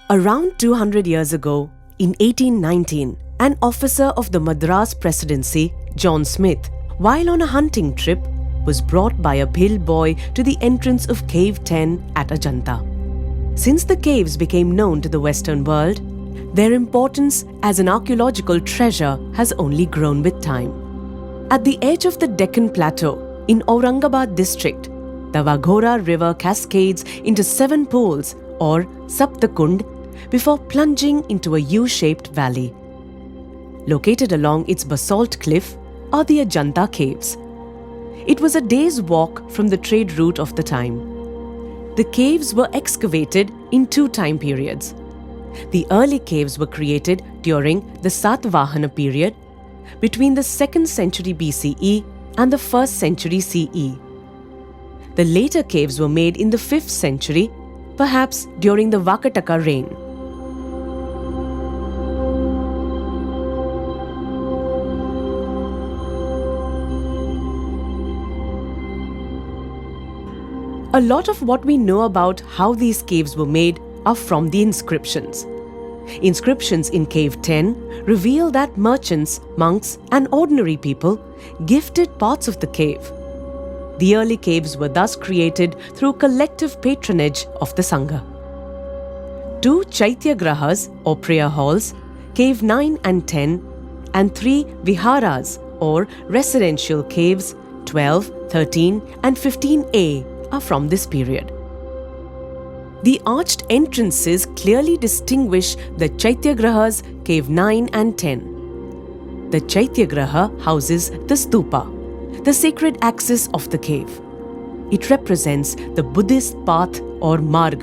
Around 200 years ago, in 1819, an officer of the Madras Presidency, John Smith, while on a hunting trip, was brought by a pale boy to the entrance of Cave 10 at Ajanta. Since the caves became known to the Western world, their importance as an archaeological treasure has only grown with time. At the edge of the Deccan Plateau, in Aurangabad district, the Waghora river cascades into 7 pools or Saptakund before plunging into a U-shaped valley. Located along its basalt cliff are the Ajanta Caves. It was a day's walk from the trade route of the time. The caves were excavated in 2 time periods. The early caves were created during the Satvahana period, between the 2nd century BCE and the 1st century CE. The later caves were made in the 5th century, perhaps during the Vakataka reign. A lot of what we know about how these caves were made are from the inscriptions. Inscriptions in Cave 10 reveal that merchants, monks, and ordinary people gifted parts of the cave. The early caves were thus created through collective patronage of the Sangha. 2 Chaityagrahas or prayer halls, Cave 9 and 10, and 3 Viharas or residential caves, 12, 13, and 15A, are from this period. The arched entrances clearly distinguish the Chaityagrahas, Cave 9 and 10. The Chaityagraha houses the stupa, the sacred axis of the cave. It represents the Buddhist path or marg.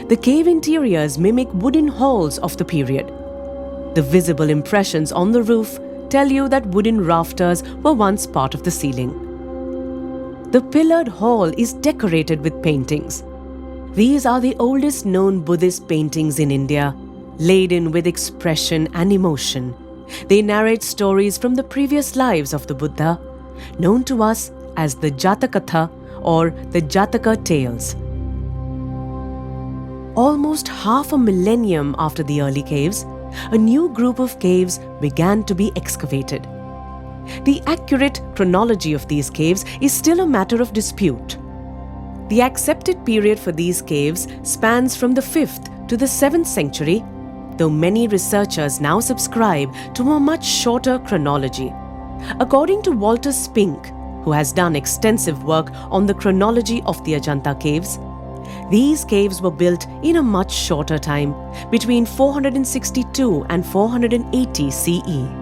The cave interiors mimic wooden halls of the period. The visible impressions on the roof tell you that wooden rafters were once part of the ceiling. The pillared hall is decorated with paintings. These are the oldest known Buddhist paintings in India, laden with expression and emotion. They narrate stories from the previous lives of the Buddha, known to us as the Jatakatha or the Jataka tales. Almost half a millennium after the early caves, a new group of caves began to be excavated. The accurate chronology of these caves is still a matter of dispute. The accepted period for these caves spans from the 5th to the 7th century, though many researchers now subscribe to a much shorter chronology. According to Walter Spink, who has done extensive work on the chronology of the Ajanta Caves, these caves were built in a much shorter time, between 462 and 480 CE.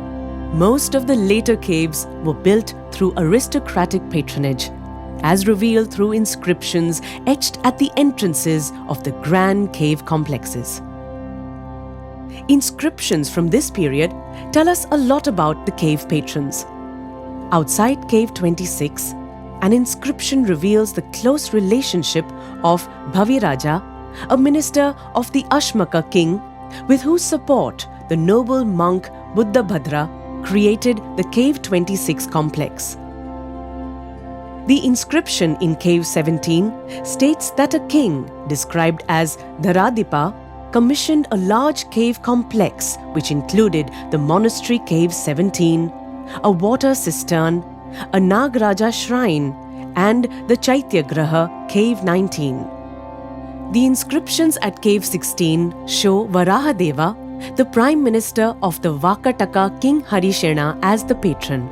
Most of the later caves were built through aristocratic patronage, as revealed through inscriptions etched at the entrances of the grand cave complexes. Inscriptions from this period tell us a lot about the cave patrons. Outside Cave 26, an inscription reveals the close relationship of Bhaviraja, a minister of the Ashmaka king, with whose support the noble monk Buddhabhadra created the Cave 26 complex. The inscription in Cave 17 states that a king, described as Dharadipa, commissioned a large cave complex which included the monastery Cave 17, a water cistern, a Nagraja shrine, and the Chaityagraha Cave 19. The inscriptions at Cave 16 show Varahadeva, the Prime Minister of the Vakataka King Harishena, as the patron.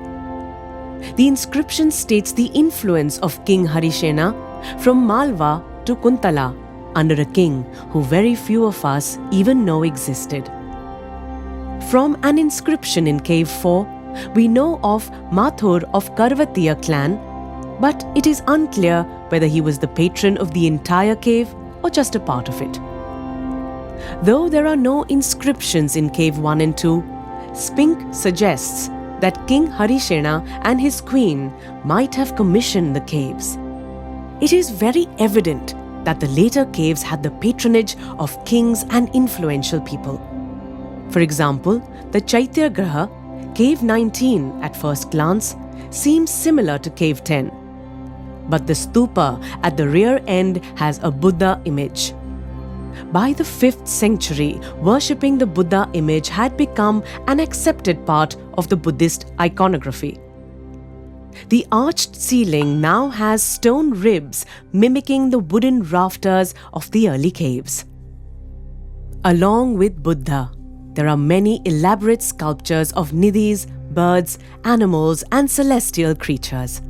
The inscription states the influence of King Harishena from Malwa to Kuntala under a king who very few of us even know existed. From an inscription in Cave 4, we know of Mathur of Karvatiya clan, but it is unclear whether he was the patron of the entire cave or just a part of it. Though there are no inscriptions in Cave 1 and 2, Spink suggests that King Harishena and his queen might have commissioned the caves. It is very evident that the later caves had the patronage of kings and influential people. For example, the Chaityagraha, Cave 19 at first glance, seems similar to Cave 10. But the stupa at the rear end has a Buddha image. By the 5th century, worshipping the Buddha image had become an accepted part of the Buddhist iconography. The arched ceiling now has stone ribs mimicking the wooden rafters of the early caves. Along with Buddha, there are many elaborate sculptures of nidhis, birds, animals, and celestial creatures.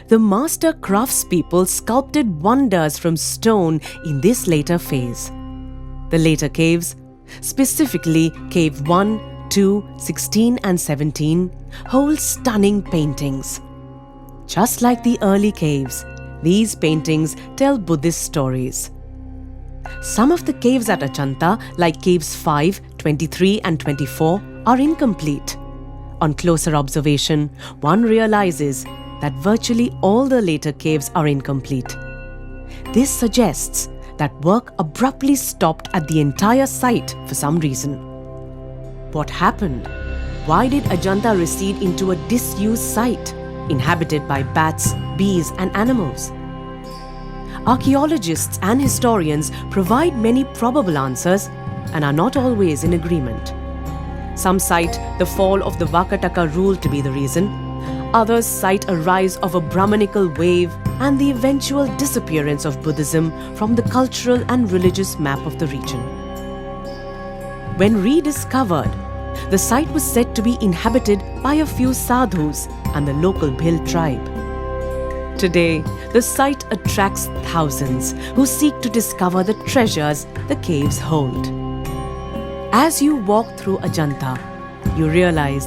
The master craftspeople sculpted wonders from stone in this later phase. The later caves, specifically Cave 1, 2, 16 and 17, hold stunning paintings. Just like the early caves, these paintings tell Buddhist stories. Some of the caves at Ajanta, like Caves 5, 23 and 24, are incomplete. On closer observation, one realizes that virtually all the later caves are incomplete. This suggests that work abruptly stopped at the entire site for some reason. What happened? Why did Ajanta recede into a disused site, inhabited by bats, bees, and animals? Archaeologists and historians provide many probable answers and are not always in agreement. Some cite the fall of the Vakataka rule to be the reason. Others cite a rise of a Brahmanical wave and the eventual disappearance of Buddhism from the cultural and religious map of the region. When rediscovered, the site was said to be inhabited by a few sadhus and the local Bhil tribe. Today, the site attracts thousands who seek to discover the treasures the caves hold. As you walk through Ajanta, you realize